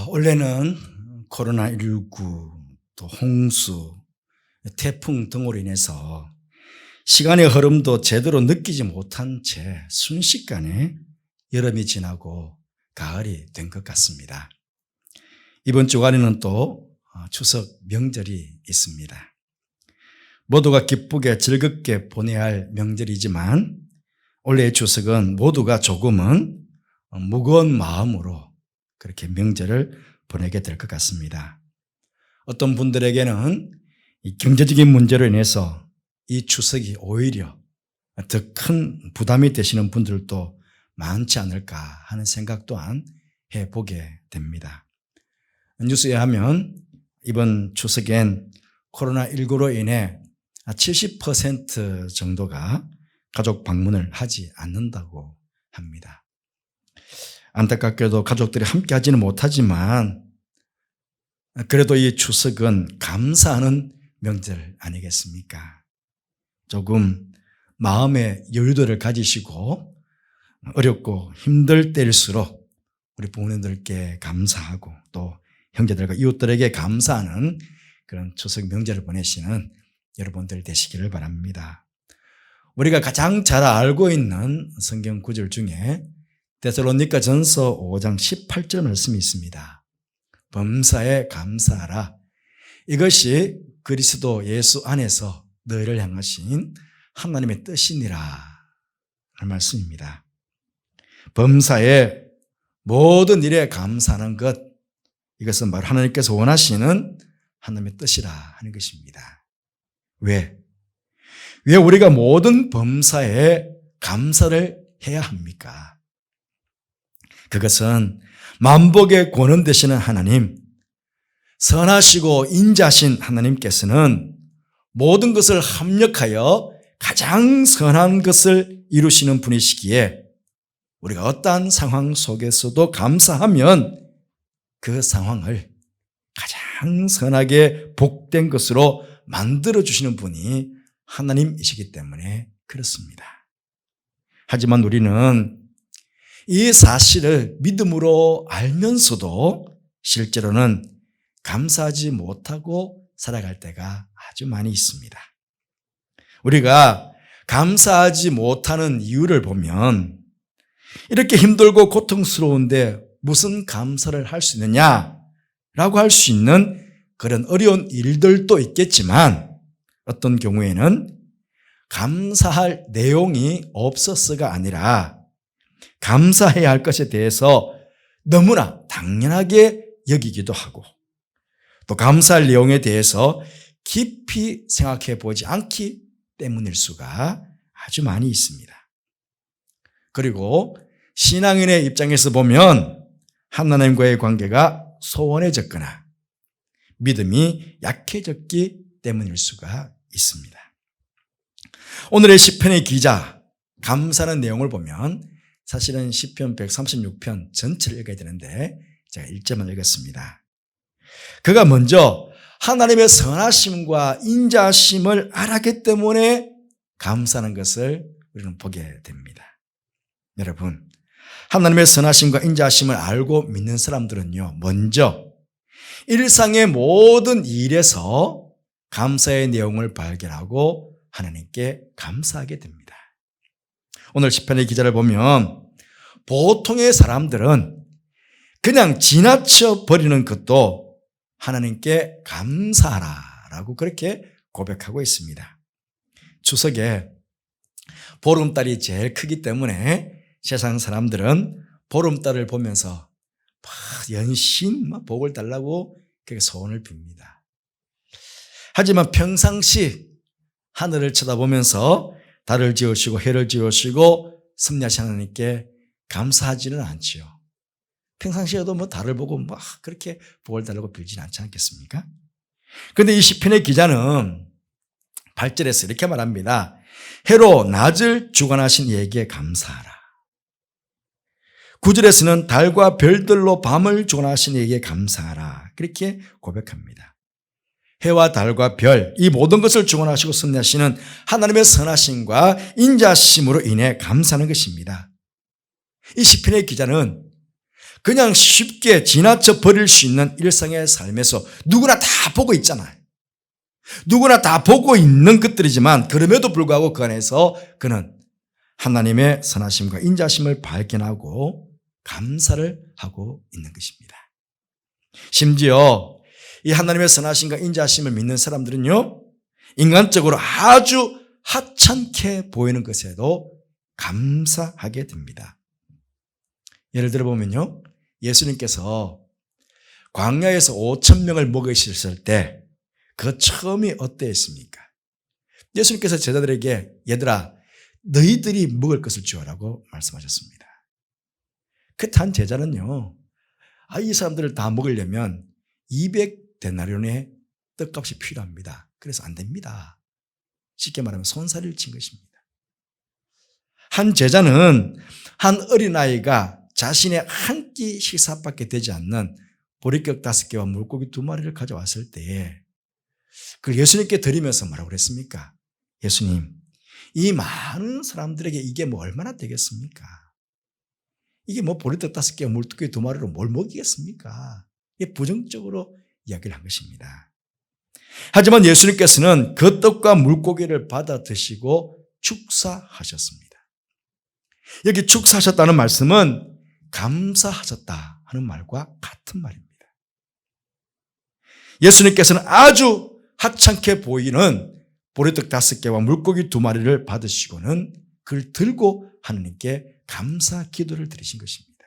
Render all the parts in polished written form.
원래는 코로나19, 또 홍수, 태풍 등으로 인해서 시간의 흐름도 제대로 느끼지 못한 채 순식간에 여름이 지나고 가을이 된 것 같습니다. 이번 주간에는 또 추석 명절이 있습니다. 모두가 기쁘게 즐겁게 보내야 할 명절이지만 올해의 추석은 모두가 조금은 무거운 마음으로 그렇게 명절을 보내게 될 것 같습니다. 어떤 분들에게는 이 경제적인 문제로 인해서 이 추석이 오히려 더 큰 부담이 되시는 분들도 많지 않을까 하는 생각 또한 해보게 됩니다. 뉴스에 하면 이번 추석엔 코로나19로 인해 70% 정도가 가족 방문을 하지 않는다고 합니다. 안타깝게도 가족들이 함께 하지는 못하지만 그래도 이 추석은 감사하는 명절 아니겠습니까? 조금 마음의 여유도를 가지시고 어렵고 힘들 때일수록 우리 부모님들께 감사하고 또 형제들과 이웃들에게 감사하는 그런 추석 명절을 보내시는 여러분들 되시기를 바랍니다. 우리가 가장 잘 알고 있는 성경 구절 중에 데살로니가전서 5장 18절 말씀이 있습니다. 범사에 감사하라. 이것이 그리스도 예수 안에서 너희를 향하신 하나님의 뜻이니라 할 말씀입니다. 범사에 모든 일에 감사하는 것, 이것은 바로 하나님께서 원하시는 하나님의 뜻이라 하는 것입니다. 왜 우리가 모든 범사에 감사를 해야 합니까? 그것은 만복의 권원 되시는 하나님, 선하시고 인자하신 하나님께서는 모든 것을 합력하여 가장 선한 것을 이루시는 분이시기에 우리가 어떠한 상황 속에서도 감사하면 그 상황을 가장 선하게 복된 것으로 만들어주시는 분이 하나님이시기 때문에 그렇습니다. 하지만 우리는 이 사실을 믿음으로 알면서도 실제로는 감사하지 못하고 살아갈 때가 아주 많이 있습니다. 우리가 감사하지 못하는 이유를 보면 이렇게 힘들고 고통스러운데 무슨 감사를 할 수 있느냐라고 할 수 있는 그런 어려운 일들도 있겠지만 어떤 경우에는 감사할 내용이 없었어가 아니라 감사해야 할 것에 대해서 너무나 당연하게 여기기도 하고 또 감사할 내용에 대해서 깊이 생각해 보지 않기 때문일 수가 아주 많이 있습니다. 그리고 신앙인의 입장에서 보면 하나님과의 관계가 소원해졌거나 믿음이 약해졌기 때문일 수가 있습니다. 오늘의 시편의 기자, 감사하는 내용을 보면 사실은 시편 136편 전체를 읽어야 되는데 제가 1절만 읽었습니다. 그가 먼저 하나님의 선하심과 인자하심을 알았기 때문에 감사하는 것을 우리는 보게 됩니다. 여러분, 하나님의 선하심과 인자하심을 알고 믿는 사람들은요, 먼저 일상의 모든 일에서 감사의 내용을 발견하고 하나님께 감사하게 됩니다. 오늘 시편의 기자를 보면 보통의 사람들은 그냥 지나쳐 버리는 것도 하나님께 감사하라라고 그렇게 고백하고 있습니다. 추석에 보름달이 제일 크기 때문에 세상 사람들은 보름달을 보면서 연신 복을 달라고 그렇게 소원을 빕니다. 하지만 평상시 하늘을 쳐다보면서 달을 지으시고 해를 지으시고 섭리하신 하나님께 감사하지는 않지요. 평상시에도 달을 보고 그렇게 복을 달라고 빌지는 않지 않겠습니까? 그런데 이 시편의 기자는 8절에서 이렇게 말합니다. 해로 낮을 주관하신 이에게 감사하라. 9절에서는 달과 별들로 밤을 주관하신 이에게 감사하라. 그렇게 고백합니다. 해와 달과 별, 이 모든 것을 주관하시고 섭리하시는 하나님의 선하심과 인자심으로 인해 감사하는 것입니다. 이 시편의 기자는 그냥 쉽게 지나쳐 버릴 수 있는 일상의 삶에서 누구나 다 보고 있잖아요. 누구나 다 보고 있는 것들이지만 그럼에도 불구하고 그 안에서 그는 하나님의 선하심과 인자심을 발견하고 감사를 하고 있는 것입니다. 심지어 이 하나님의 선하심과 인자심을 믿는 사람들은요, 인간적으로 아주 하찮게 보이는 것에도 감사하게 됩니다. 예를 들어 보면요, 예수님께서 광야에서 5,000명을 먹이셨을 때 그 처음이 어땠습니까? 예수님께서 제자들에게 얘들아 너희들이 먹을 것을 주어라고 말씀하셨습니다. 그때 한 제자는요, 이 사람들을 다 먹으려면 200데나리온의 떡값이 필요합니다. 그래서 안 됩니다. 쉽게 말하면 손살을 친 것입니다. 한 제자는 한 어린아이가 자신의 한 끼 식사밖에 되지 않는 보리떡 5개와 물고기 2마리를 가져왔을 때에 그걸 예수님께 드리면서 뭐라고 그랬습니까? 예수님, 이 많은 사람들에게 이게 뭐 얼마나 되겠습니까? 이게 뭐 보리떡 5개와 물고기 2마리로 뭘 먹이겠습니까? 이게 부정적으로 이야기를 한 것입니다. 하지만 예수님께서는 그 떡과 물고기를 받아 드시고 축사하셨습니다. 여기 축사하셨다는 말씀은 감사하셨다 하는 말과 같은 말입니다. 예수님께서는 아주 하찮게 보이는 보리떡 5개와 물고기 2마리를 받으시고는 그걸 들고 하나님께 감사 기도를 드리신 것입니다.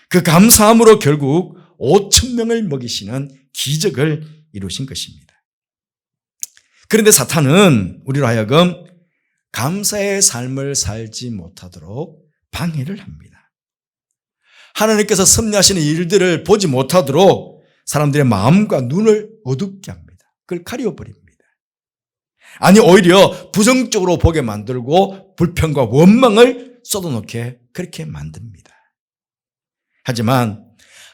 그 감사함으로 결국 5,000명을 먹이시는 기적을 이루신 것입니다. 그런데 사탄은 우리로 하여금 감사의 삶을 살지 못하도록 방해를 합니다. 하나님께서 섭리하시는 일들을 보지 못하도록 사람들의 마음과 눈을 어둡게 합니다. 그걸 가려버립니다. 아니 오히려 부정적으로 보게 만들고 불평과 원망을 쏟아놓게 그렇게 만듭니다. 하지만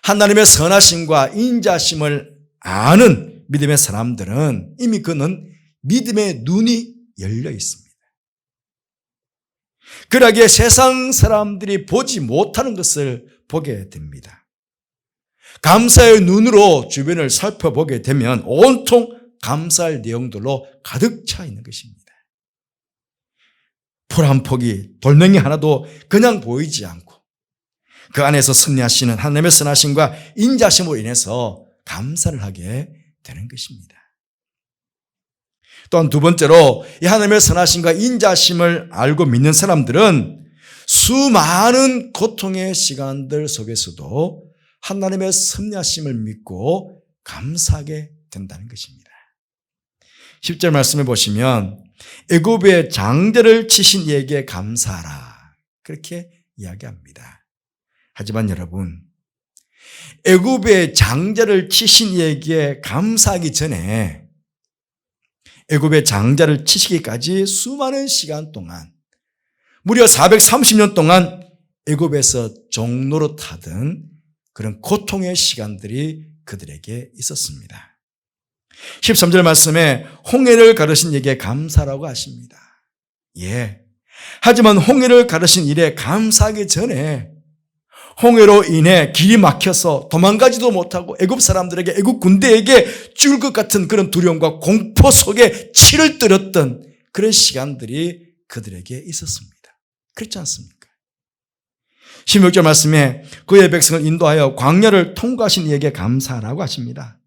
하나님의 선하심과 인자심을 아는 믿음의 사람들은 이미 그는 믿음의 눈이 열려 있습니다. 그러기에 세상 사람들이 보지 못하는 것을 보게 됩니다. 감사의 눈으로 주변을 살펴보게 되면 온통 감사할 내용들로 가득 차 있는 것입니다. 풀 한 폭이 돌멩이 하나도 그냥 보이지 않고 그 안에서 섭리하시는 하나님의 선하심과 인자심으로 인해서 감사를 하게 되는 것입니다. 또한 두 번째로 이 하나님의 선하심과 인자심을 알고 믿는 사람들은 수많은 고통의 시간들 속에서도 하나님의 섭리하심을 믿고 감사하게 된다는 것입니다. 10절 말씀을 보시면 애굽의 장대를 치신 이에게 감사하라 그렇게 이야기합니다. 하지만 여러분, 애굽의 장자를 치신 이에게 감사하기 전에 애굽의 장자를 치시기까지 수많은 시간 동안 무려 430년 동안 애굽에서 종로로 타던 그런 고통의 시간들이 그들에게 있었습니다. 13절 말씀에 홍해를 가르신 이에게 감사라고 하십니다. 예. 하지만 홍해를 가르신 일에 감사하기 전에 홍해로 인해 길이 막혀서 도망가지도 못하고 애굽 사람들에게 애굽 군대에게 죽을 것 같은 그런 두려움과 공포 속에 치를 떨었던 그런 시간들이 그들에게 있었습니다. 그렇지 않습니까? 16절 말씀에 그의 백성을 인도하여 광야를 통과하신 이에게 감사하라고 하십니다.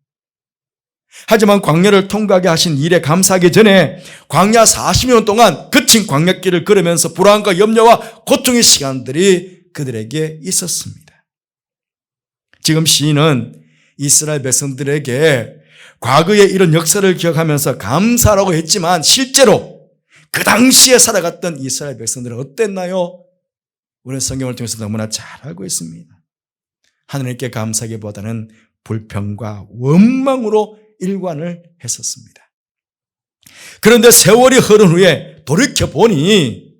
하지만 광야를 통과하게 하신 일에 감사하기 전에 광야 40년 동안 거친 광야길을 걸으면서 불안과 염려와 고통의 시간들이 그들에게 있었습니다. 지금 시인은 이스라엘 백성들에게 과거의 이런 역사를 기억하면서 감사라고 했지만 실제로 그 당시에 살아갔던 이스라엘 백성들은 어땠나요? 우리는 성경을 통해서 너무나 잘 알고 있습니다. 하나님께 감사하기보다는 불평과 원망으로 일관을 했었습니다. 그런데 세월이 흐른 후에 돌이켜보니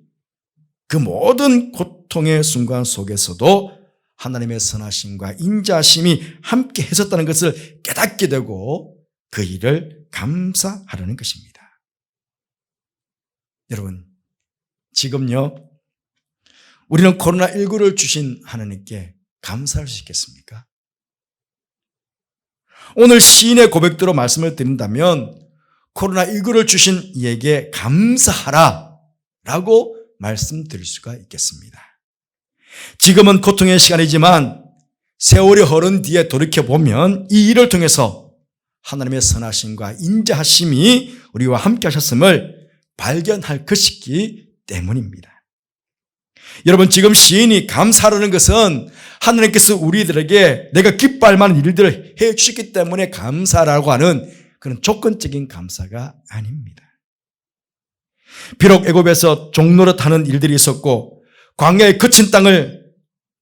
그 모든 고통의 순간 속에서도 하나님의 선하심과 인자심이 함께 했었다는 것을 깨닫게 되고 그 일을 감사하려는 것입니다. 여러분, 지금요, 우리는 코로나19를 주신 하나님께 감사할 수 있겠습니까? 오늘 시인의 고백대로 말씀을 드린다면 코로나19를 주신 이에게 감사하라 라고 말씀드릴 수가 있겠습니다. 지금은 고통의 시간이지만 세월이 흐른 뒤에 돌이켜보면 이 일을 통해서 하나님의 선하심과 인자하심이 우리와 함께 하셨음을 발견할 것이기 때문입니다. 여러분, 지금 시인이 감사하는 것은 하나님께서 우리들에게 내가 기뻐할 만한 일들을 해 주셨기 때문에 감사라고 하는 그런 조건적인 감사가 아닙니다. 비록 애굽에서 종노릇하는 일들이 있었고 광야의 거친 땅을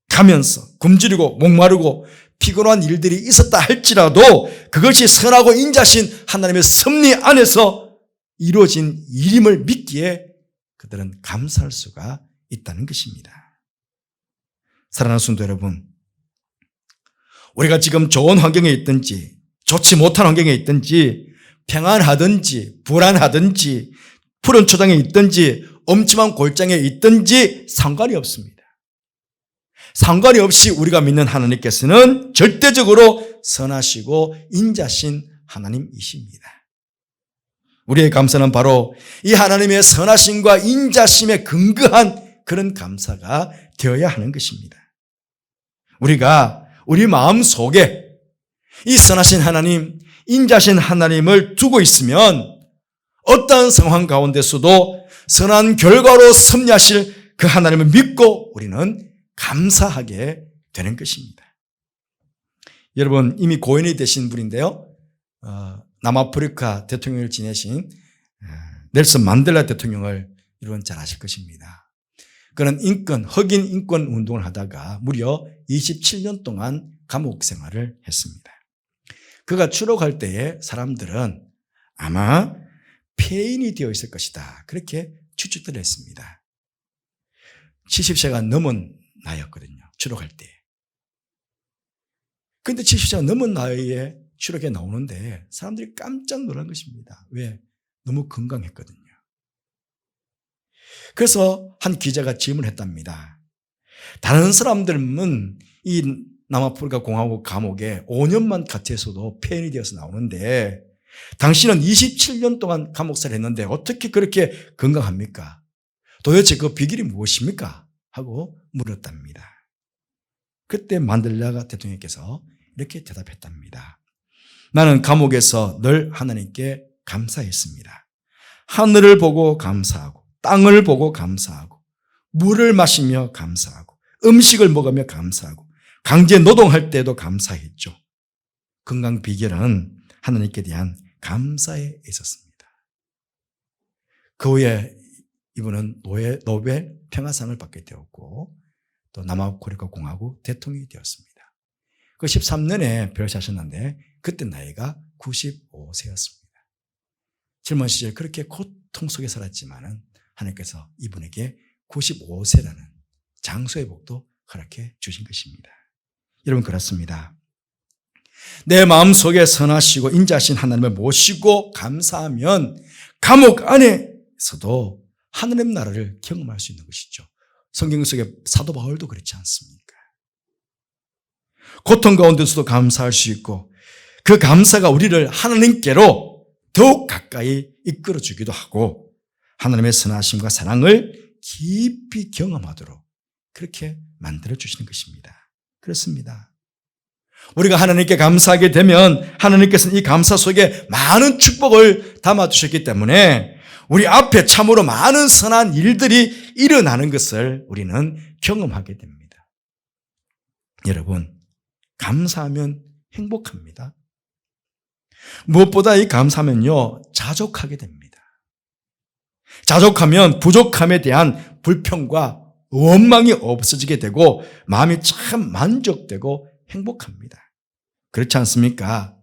가면서 굶주리고 목마르고 피곤한 일들이 있었다 할지라도 그것이 선하고 인자신 하나님의 섭리 안에서 이루어진 일임을 믿기에 그들은 감사할 수가 있다는 것입니다. 사랑하는 성도 여러분, 우리가 지금 좋은 환경에 있든지 좋지 못한 환경에 있든지 평안하든지 불안하든지 푸른 초장에 있든지 엄침한 골장에 있든지 상관이 없습니다. 상관이 없이 우리가 믿는 하나님께서는 절대적으로 선하시고 인자신 하나님이십니다. 우리의 감사는 바로 이 하나님의 선하심과 인자심에 근거한 그런 감사가 되어야 하는 것입니다. 우리가 우리 마음 속에 이 선하신 하나님, 인자신 하나님을 두고 있으면 어떠한 상황 가운데서도 선한 결과로 섭리하실 그 하나님을 믿고 우리는 감사하게 되는 것입니다. 여러분, 이미 고인이 되신 분인데요. 남아프리카 대통령을 지내신 넬슨 만델라 대통령을 여러분 잘 아실 것입니다. 그는 흑인 인권 운동을 하다가 무려 27년 동안 감옥 생활을 했습니다. 그가 추록할 때에 사람들은 아마 폐인이 되어 있을 것이다, 그렇게 추측들 했습니다. 70세가 넘은 나이였거든요, 추록할 때. 그런데 70세가 넘은 나이에 추록에 나오는데 사람들이 깜짝 놀란 것입니다. 왜? 너무 건강했거든요. 그래서 한 기자가 질문을 했답니다. 다른 사람들은 이 남아프리카 공화국 감옥에 5년만 갇혀서도 폐인이 되어서 나오는데 당신은 27년 동안 감옥살이를 했는데 어떻게 그렇게 건강합니까? 도대체 그 비결이 무엇입니까? 하고 물었답니다. 그때 만델라 대통령께서 이렇게 대답했답니다. 나는 감옥에서 늘 하나님께 감사했습니다. 하늘을 보고 감사하고 땅을 보고 감사하고 물을 마시며 감사하고 음식을 먹으며 감사하고 강제 노동할 때도 감사했죠. 건강 비결은 하나님께 대한 감사에 있었습니다. 그 후에 이분은 노벨 평화상을 받게 되었고 또 남아프리카 공화국 대통령이 되었습니다. 그 13년에 별세하셨는데 그때 나이가 95세였습니다. 젊은 시절 그렇게 고통 속에 살았지만은 하나님께서 이분에게 95세라는 장수의 복도 허락해 주신 것입니다. 여러분, 그렇습니다. 내 마음속에 선하시고 인자하신 하나님을 모시고 감사하면 감옥 안에서도 하나님 나라를 경험할 수 있는 것이죠. 성경 속에 사도 바울도 그렇지 않습니까? 고통 가운데서도 감사할 수 있고 그 감사가 우리를 하나님께로 더욱 가까이 이끌어주기도 하고 하나님의 선하심과 사랑을 깊이 경험하도록 그렇게 만들어주시는 것입니다. 그렇습니다. 우리가 하나님께 감사하게 되면 하나님께서는 이 감사 속에 많은 축복을 담아주셨기 때문에 우리 앞에 참으로 많은 선한 일들이 일어나는 것을 우리는 경험하게 됩니다. 여러분, 감사하면 행복합니다. 무엇보다 이 감사하면요, 자족하게 됩니다. 자족하면 부족함에 대한 불평과 원망이 없어지게 되고 마음이 참 만족되고 행복합니다. 그렇지 않습니까?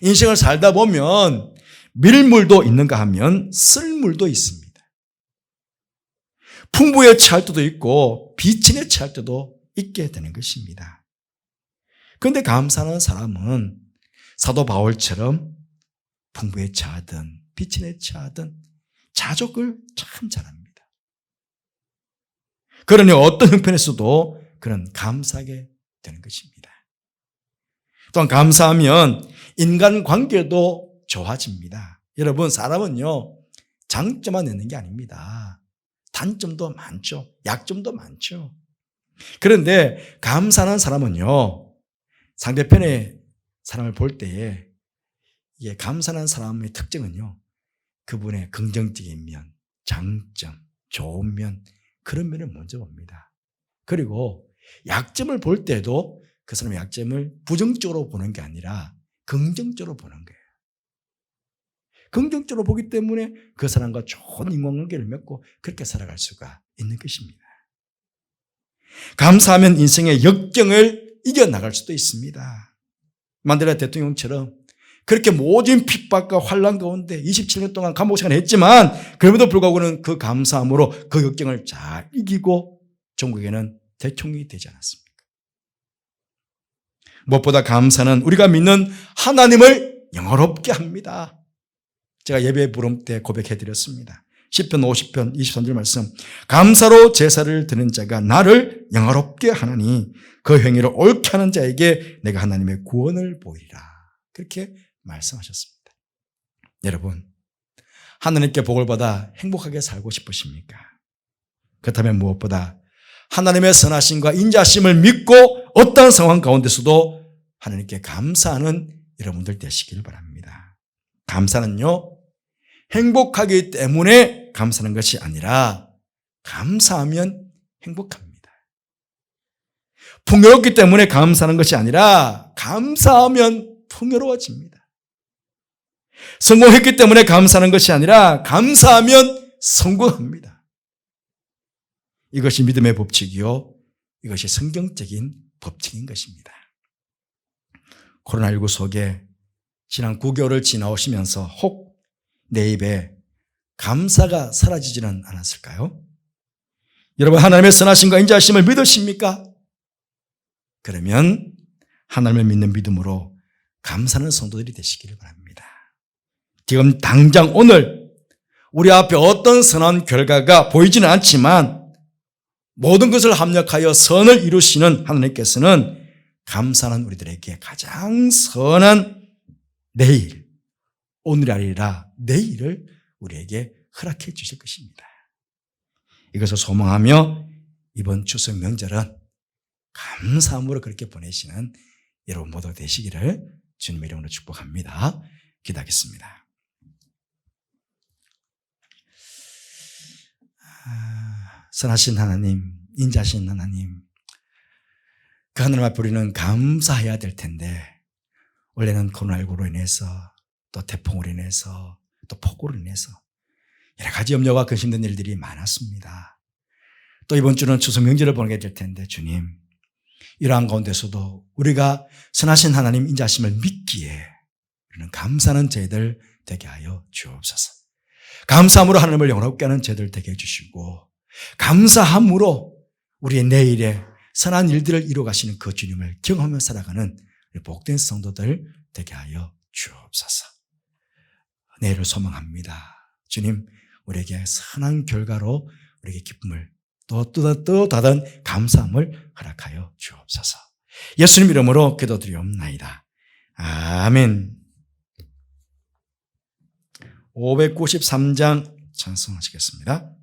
인생을 살다 보면 밀물도 있는가 하면 쓸물도 있습니다. 풍부에 처할 때도 있고 비친에 처할 때도 있게 되는 것입니다. 그런데 감사하는 사람은 사도 바울처럼 풍부에 처하든 비친에 처하든 자족을 참 잘합니다. 그러니 어떤 형편에서도 그런 감사하게 되는 것입니다. 또한 감사하면 인간관계도 좋아집니다. 여러분, 사람은요 장점만 있는 게 아닙니다. 단점도 많죠. 약점도 많죠. 그런데 감사하는 사람은요 상대편의 사람을 볼 때에 이게 감사하는 사람의 특징은요 그분의 긍정적인 면, 장점, 좋은 면, 그런 면을 먼저 봅니다. 그리고 약점을 볼 때도 그 사람의 약점을 부정적으로 보는 게 아니라 긍정적으로 보는 거예요. 긍정적으로 보기 때문에 그 사람과 좋은 인간관계를 맺고 그렇게 살아갈 수가 있는 것입니다. 감사하면 인생의 역경을 이겨나갈 수도 있습니다. 만델라 대통령처럼 그렇게 모든 핍박과 환난 가운데 27년 동안 감옥 생활을 했지만 그럼에도 불구하고는 그 감사함으로 그 역경을 잘 이기고 전국에는 대통령이 되지 않았습니까? 무엇보다 감사는 우리가 믿는 하나님을 영화롭게 합니다. 제가 예배 부름 때 고백해드렸습니다. 시편 50편 23절 말씀, 감사로 제사를 드리는 자가 나를 영화롭게 하나니 그 행위를 옳게 하는 자에게 내가 하나님의 구원을 보이리라. 그렇게 말씀하셨습니다. 여러분, 하나님께 복을 받아 행복하게 살고 싶으십니까? 그렇다면 무엇보다 하나님의 선하심과 인자심을 믿고 어떤 상황 가운데서도 하나님께 감사하는 여러분들 되시길 바랍니다. 감사는요 행복하기 때문에 감사하는 것이 아니라 감사하면 행복합니다. 풍요롭기 때문에 감사하는 것이 아니라 감사하면 풍요로워집니다. 성공했기 때문에 감사하는 것이 아니라 감사하면 성공합니다. 이것이 믿음의 법칙이요, 이것이 성경적인 법칙인 것입니다. 코로나19 속에 지난 9개월을 지나오시면서 혹 내 입에 감사가 사라지지는 않았을까요? 여러분, 하나님의 선하심과 인자하심을 믿으십니까? 그러면 하나님을 믿는 믿음으로 감사하는 성도들이 되시기를 바랍니다. 지금 당장 오늘 우리 앞에 어떤 선한 결과가 보이지는 않지만 모든 것을 합력하여 선을 이루시는 하나님께서는 감사하는 우리들에게 가장 선한 내일, 오늘이 아니라 내일을 우리에게 허락해 주실 것입니다. 이것을 소망하며 이번 추석 명절은 감사함으로 그렇게 보내시는 여러분 모두 되시기를 주님의 이름으로 축복합니다. 기도하겠습니다. 선하신 하나님, 인자하신 하나님, 그 하나님 앞에 우리는 감사해야 될 텐데 원래는 코로나19로 인해서 또 태풍으로 인해서 또 폭우로 인해서 여러 가지 염려와 근심된 일들이 많았습니다. 또 이번 주는 추석 명절을 보내게 될 텐데 주님, 이러한 가운데서도 우리가 선하신 하나님 인자하심을 믿기에 우리는 감사하는 저희들 되게 하여 주옵소서. 감사함으로 하나님을 영화롭게 하는 저희들 되게 해주시고 감사함으로 우리의 내일에 선한 일들을 이루어가시는 그 주님을 경험하며 살아가는 복된 성도들 되게 하여 주옵소서. 내일을 소망합니다. 주님, 우리에게 선한 결과로 우리에게 기쁨을 또 다른 감사함을 허락하여 주옵소서. 예수님 이름으로 기도드리옵나이다. 아멘. 593장 찬송하시겠습니다.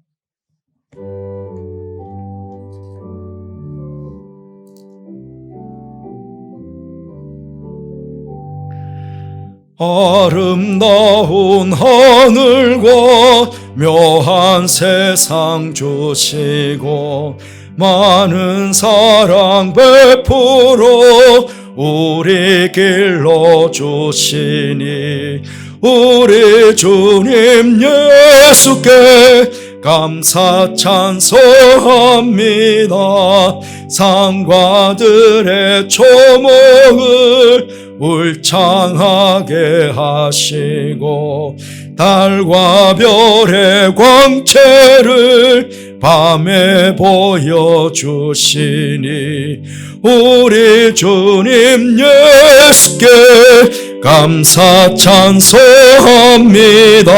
아름다운 하늘과 묘한 세상 주시고 많은 사랑 베풀어 우리 길로 주시니 우리 주님 예수께 감사 찬송합니다. 상과들의 초목을 울창하게 하시고 달과 별의 광채를 밤에 보여주시니 우리 주님 예수께 감사 찬송합니다.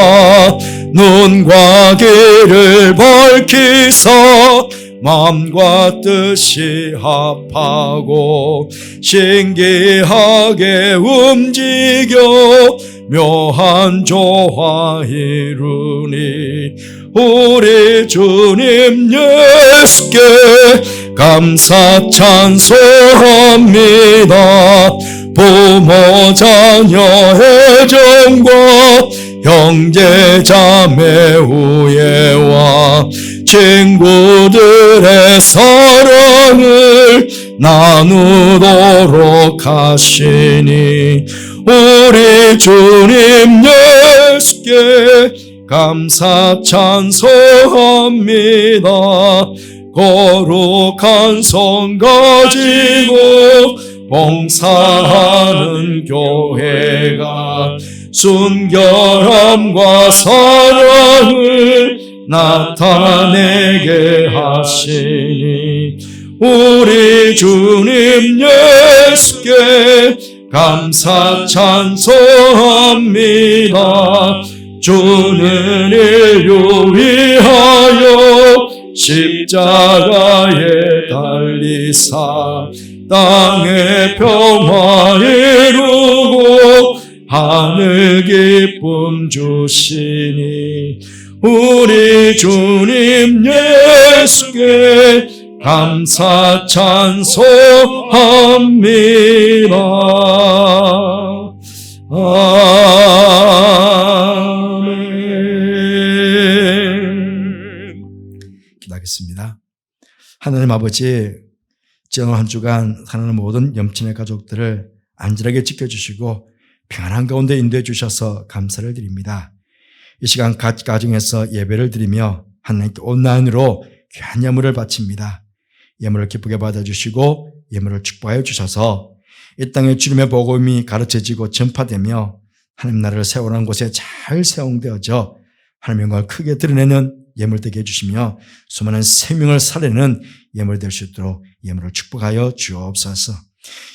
눈과 귀를 밝히사 마음과 뜻이 합하고 신기하게 움직여 묘한 조화 이루니 우리 주님 예수께 감사 찬송합니다. 부모 자녀의 정과 형제 자매 우애와 친구들의 사랑을 나누도록 하시니 우리 주님 예수께 감사 찬송합니다. 거룩한 손 가지고 봉사하는 교회가 순결함과 사랑을 나타내게 하시니 우리 주님 예수께 감사 찬송합니다. 주는 인류 위하여 십자가에 달리사 땅의 평화 이루고 하늘 기쁨 주시니 우리 주님 예수께 감사 찬송합니다. 아멘. 기도하겠습니다. 하나님 아버지, 지난 한 주간 사는 모든 염친의 가족들을 안전하게 지켜주시고 평안한 가운데 인도해 주셔서 감사를 드립니다. 이 시간 각 가정에서 예배를 드리며 하나님께 온라인으로 귀한 예물을 바칩니다. 예물을 기쁘게 받아주시고 예물을 축복하여 주셔서 이 땅에 주님의 복음이 가르쳐지고 전파되며 하나님 나라를 세우는 곳에 잘 세움되어져 하나님의 영광을 크게 드러내는 예물 되게 해주시며 수많은 생명을 살리는 예물 될 수 있도록 예물을 축복하여 주옵소서.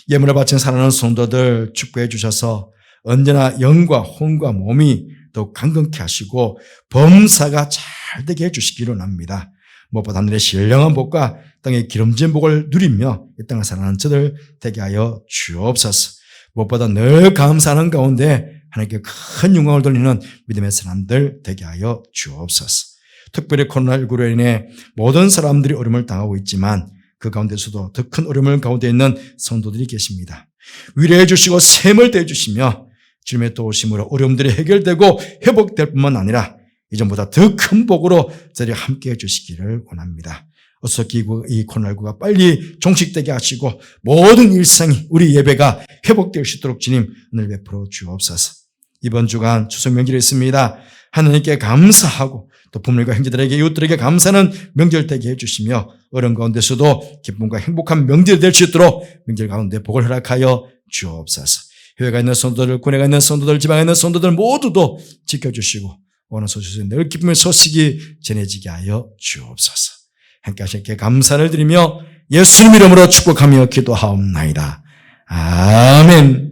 예물을 바친 사랑하는 성도들 축복해 주셔서 언제나 영과 혼과 몸이 더욱 강건케 하시고 범사가 잘 되게 해주시기를 원합니다. 무엇보다 하늘의 신령한 복과 땅의 기름진 복을 누리며 이 땅을 살아가는 저들 되게 하여 주옵소서. 무엇보다 늘 감사하는 가운데 하나님께 큰 영광을 돌리는 믿음의 사람들 되게 하여 주옵소서. 특별히 코로나19로 인해 모든 사람들이 어려움을 당하고 있지만 그 가운데서도 더 큰 어려움을 가운데 있는 성도들이 계십니다. 위로해 주시고 샘을 떼 주시며 주님의 도우심으로 어려움들이 해결되고 회복될 뿐만 아니라 이전보다 더 큰 복으로 저희 함께 해 주시기를 원합니다. 어서 이 코로나19가 빨리 종식되게 하시고 모든 일상이 우리 예배가 회복될 수 있도록 주님 은혜를 베풀어 주옵소서. 이번 주간 추석 명절이 있습니다. 하나님께 감사하고 또 부모님과 형제들에게 이웃들에게 감사하는 명절 되게 해주시며 어려운 가운데서도 기쁨과 행복한 명절이 될 수 있도록 명절 가운데 복을 허락하여 주옵소서. 해외가 있는 성도들, 군에가 있는 성도들, 지방에 있는 성도들 모두도 지켜주시고 오늘 소식에 늘 기쁨의 소식이 전해지게 하여 주옵소서. 함께 하시기에 감사를 드리며 예수님 이름으로 축복하며 기도하옵나이다. 아멘.